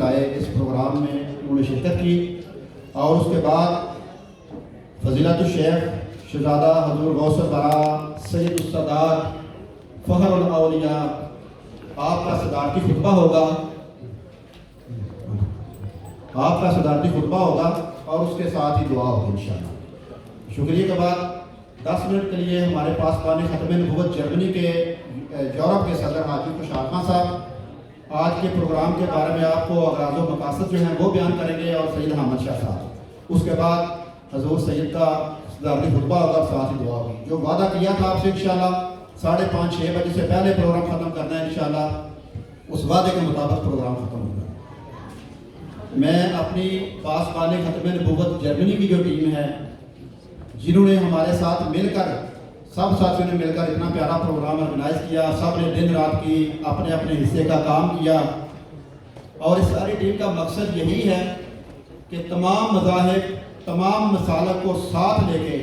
لائے اس پروگرام میں انہوں نے شرکت کی، اور اس کے بعد فضیلت الشیخ شہزادہ حضور غوث البراء سید السادات فخر الاولیاء آپ کا صدارتی خطبہ ہوگا، اور اس کے ساتھ ہی دعا ہوگی انشاءاللہ۔ شکریہ کے بعد 10 منٹ کے لیے ہمارے پاسبان ختم نبوت جرمنی کے یورپ کے صدر حاجی خوشحال خان صاحب آج کے پروگرام کے بارے میں آپ کو اغراض و مقاصد جو ہیں وہ بیان کریں گے، اور سید حامد شاہ صاحب، اس کے بعد حضور سید کا صدارتی خطبہ ہوگا اور ساتھ ہی دعا ہوگی۔ جو وعدہ کیا تھا آپ سے انشاءاللہ 5:30-6 بجے سے پہلے پروگرام ختم کرنا ہے انشاءاللہ، اس وعدے کے مطابق پروگرام ختم ہوگا۔ میں اپنی پاسبان ختم نبوت جرمنی کی جو ٹیم ہے، جنہوں نے ہمارے ساتھ مل کر، سب ساتھیوں نے مل کر اتنا پیارا پروگرام آرگنائز کیا، سب نے دن رات کی اپنے اپنے حصے کا کام کیا، اور اس ساری ٹیم کا مقصد یہی ہے کہ تمام مذاہب، تمام مسالک کو ساتھ لے کے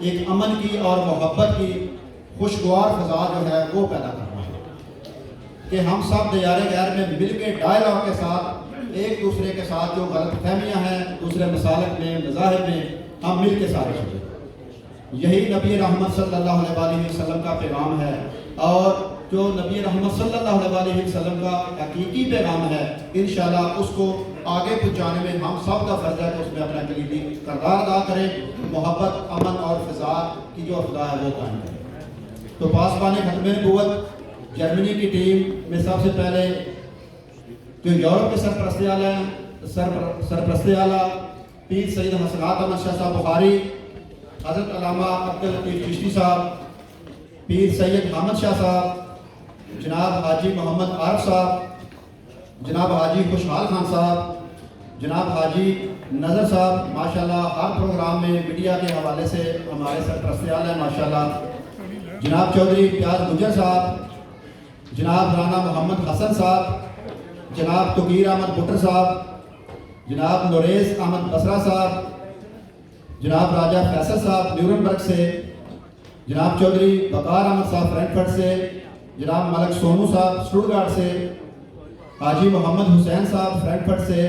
ایک امن کی اور محبت کی خوشگوار فضا جو ہے وہ پیدا کرنا ہے، کہ ہم سب دیار غیر میں مل کے ڈائلاگ کے ساتھ ایک دوسرے کے ساتھ جو غلط فہمیاں ہیں دوسرے مسالک میں، مذاہب میں، ہم مل کے ساتھ چلیں۔ یہی نبی رحمت صلی اللہ علیہ وسلم کا پیغام ہے، اور جو نبی رحمت صلی اللہ علیہ وسلم کا حقیقی پیغام ہے انشاءاللہ اس کو آگے پہنچانے میں ہم سب کا فرض ہے کہ اس میں اپنا کلیدی کردار ادا کریں، محبت، امن اور فضا کی جو فضا ہے وہ قائم کریں۔ تو پاسبان ختم نبوت جرمنی کی ٹیم میں سب سے پہلے جو یورپ کے سرپرست اعلیٰ پیر سید حسنات احمد شاہ صاحب بخاری، حضرت علامہ عبداللطیف چشتی صاحب، پیر سید حامد شاہ صاحب، جناب حاجی محمد عارف صاحب، جناب حاجی خوشحال خان صاحب، جناب حاجی نظر صاحب، ماشاءاللہ ہر پروگرام میں میڈیا کے حوالے سے ہمارے سرپرست اعلیٰ ہیں ماشاءاللہ، جناب چودھری پیاز گجر صاحب، جناب رانا محمد حسن صاحب، جناب توقیر احمد بٹر صاحب، جناب نوریز احمد بصرہ صاحب، جناب راجہ فیصل صاحب نیورنبرگ سے، جناب چودھری وقار احمد صاحب فرینکفرٹ سے، جناب ملک سونو صاحب اسٹوٹگارٹ سے، حاجی محمد حسین صاحب فرینکفرٹ سے،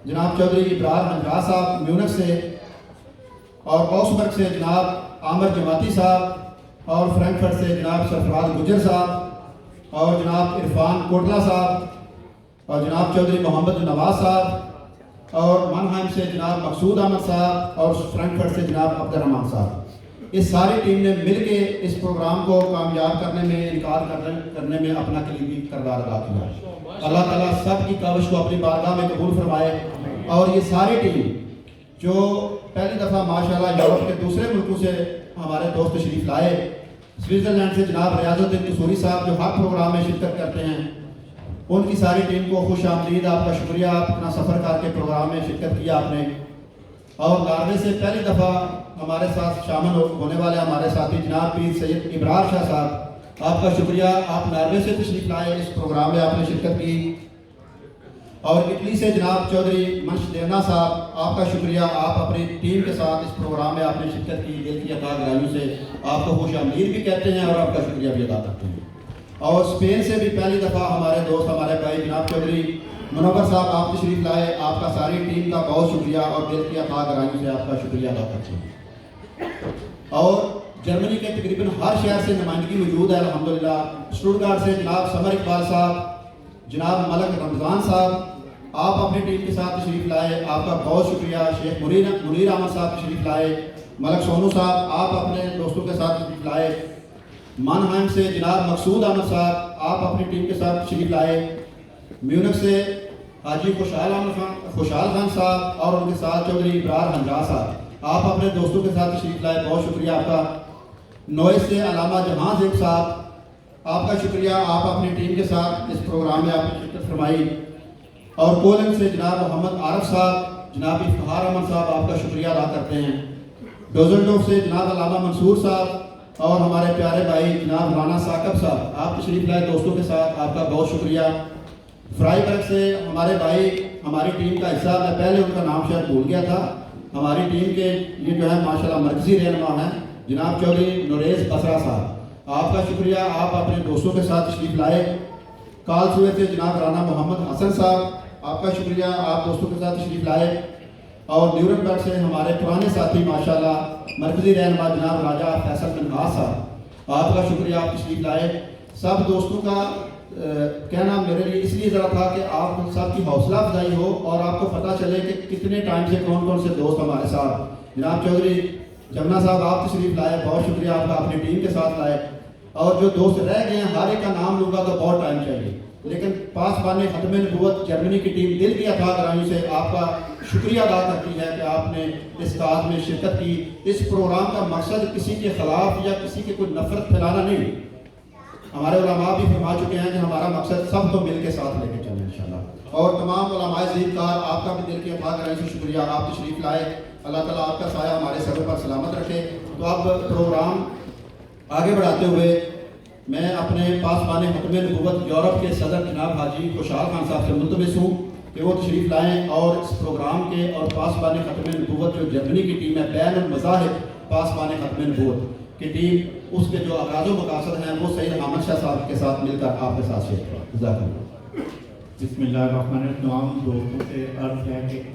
جناب چودھری ابرار منجا صاحب میونخ سے، اور آؤسبرگ سے جناب عامر جماعتی صاحب، اور فرینکفرٹ سے جناب سرفراز گجر صاحب، اور جناب عرفان کوٹلہ صاحب، اور جناب چودھری محمد نواز صاحب، اور منہائم سے جناب مقصود احمد صاحب، اور فرینکفرٹ سے جناب عبد الرحمان صاحب۔ اس ساری ٹیم نے مل کے اس پروگرام کو کامیاب کرنے میں، انعقاد کرنے میں اپنا کلیدی کردار ادا کیا۔ اللہ تعالیٰ سب کی کاوش کو اپنی بارگاہ میں قبول فرمائے، اور یہ ساری ٹیم جو پہلی دفعہ ماشاءاللہ یورپ کے دوسرے ملکوں سے ہمارے دوست تشریف لائے، سوئٹزرلینڈ سے جناب ریاض الدین قصوری صاحب جو ہر پروگرام میں شرکت کرتے ہیں، ان کی ساری ٹیم کو خوش آمدید، آپ کا شکریہ، آپ اپنا سفر کر کے پروگرام میں شرکت کیا آپ نے۔ اور ناروے سے پہلی دفعہ ہمارے ساتھ شامل ہونے والے ہمارے ساتھی جناب پیر سید ابرار شاہ صاحب، آپ کا شکریہ، آپ ناروے سے تشریف لائے، اس پروگرام میں آپ نے شرکت کی۔ اور اٹلی سے جناب چودھری منش دیونا صاحب، آپ کا شکریہ، آپ اپنی ٹیم کے ساتھ اس پروگرام میں آپ نے شرکت کی، دل کی عطا گرائیوں سے آپ کو خوش آمدید بھی کہتے ہیں اور آپ کا شکریہ بھی ادا کرتے ہیں۔ اور اسپین سے بھی پہلی دفعہ ہمارے دوست، ہمارے بھائی جناب چودھری منور صاحب آپ تشریف لائے، آپ کا ساری ٹیم کا بہت شکریہ اور دل کی عطا گرائیوں سے آپ کا شکریہ ادا کرتے ہیں۔ اور جرمنی کے تقریباً ہر شہر سے نمائندگی موجود ہے الحمدللہ۔ اسٹوٹگارٹ سے جناب سمر اقبال صاحب، جناب ملک رمضان صاحب، آپ اپنی ٹیم کے ساتھ تشریف لائے، آپ کا بہت شکریہ۔ شیخ منیر احمد صاحب تشریف لائے، ملک سونو صاحب آپ اپنے دوستوں کے ساتھ تشریف لائے۔ مانہائم سے جناب مقصود احمد صاحب آپ اپنی ٹیم کے ساتھ تشریف لائے۔ میونخ سے حاجی خوشحال خان صاحب اور ان کے ساتھ چودھری ابرار منجا صاحب آپ اپنے دوستوں کے ساتھ تشریف لائے، بہت شکریہ آپ کا۔ نوئے سے علامہ جہاں زیب صاحب آپ کا شکریہ، آپ اپنی ٹیم کے ساتھ اس پروگرام میں آپ نے شرکت فرمائی۔ اور پولینڈ سے جناب محمد عارف صاحب، جناب افتخار احمد صاحب آپ کا شکریہ ادا کرتے ہیں۔ ڈوزلڈورف سے جناب علامہ منصور صاحب اور ہمارے پیارے بھائی جناب رانا ثاقب صاحب آپ تشریف لائے دوستوں کے ساتھ، آپ کا بہت شکریہ۔ فرائی برگ سے ہمارے بھائی ہماری ٹیم کا حصہ، میں پہلے ان کا نام شاید بھول گیا تھا، ہماری ٹیم کے یہ جو ہے ماشاءاللہ مرکزی رہنما ہیں جناب چودھری نوریز بصرہ صاحب، آپ کا شکریہ، آپ اپنے دوستوں کے ساتھ تشریف لائے۔ کالسوے سے جناب رانا محمد حسن صاحب آپ کا شکریہ، آپ دوستوں کے ساتھ تشریف لائے. اور نیورنبرگ سے ہمارے پرانے ساتھی ماشاءاللہ مرکزی رہنما جناب راجہ فیصل بن نواز صاحب، آپ کا شکریہ، آپ تشریف لائے. سب دوستوں کا کہنا میرے لیے اس لیے ذرا تھا کہ آپ سب کی حوصلہ افزائی ہو اور آپ کو پتہ چلے کہ کتنے ٹائم سے کون کون سے دوست ہمارے ساتھ. جناب چودھری جمنا صاحب آپ تشریف لائے، بہت شکریہ آپ کا، اپنی ٹیم کے ساتھ لائے. اور جو دوست رہ گئے ہیں ہر ایک کا نام لوں گا تو بہت ٹائم چاہیے، لیکن پاسبان ختم نبوت جرمنی کی ٹیم دل کی اتھاہ گرائیوں سے آپ کا شکریہ ادا کرتی ہے کہ آپ نے اس کاز میں شرکت کی. اس پروگرام کا مقصد کسی کے خلاف یا کسی کے کوئی نفرت پھیلانا نہیں. ہمارے علماء بھی فرما چکے ہیں کہ ہمارا مقصد سب کو مل کے ساتھ لے کے چلیں انشاءاللہ. اور تمام علماء زیرکار آپ کا بھی دل کی اتھاہ گرائیوں سے شکریہ، آپ تشریف لائے. اللہ تعالیٰ آپ کا سایہ ہمارے سروں پر سلامت رکھے. تو اب پروگرام آگے بڑھاتے ہوئے میں اپنے پاسبان ختم نبوت یورپ کے صدر جناب حاجی خوشحال خان صاحب سے ملتمس ہوں کہ وہ تشریف لائیں اور اس پروگرام کے اور پاسبان ختم نبوت جو جرمنی کی ٹیم ہے، بین المذاہب پاسبان ختم نبوت کی ٹیم، اس کے جو اغراض و مقاصد ہیں وہ سید حامد شاہ صاحب کے ساتھ مل کر آپ کے ساتھ شیئر کریں. جزاک اللہ. بسم اللہ الرحمن الرحیم. دوستوں سے عرض ہے کہ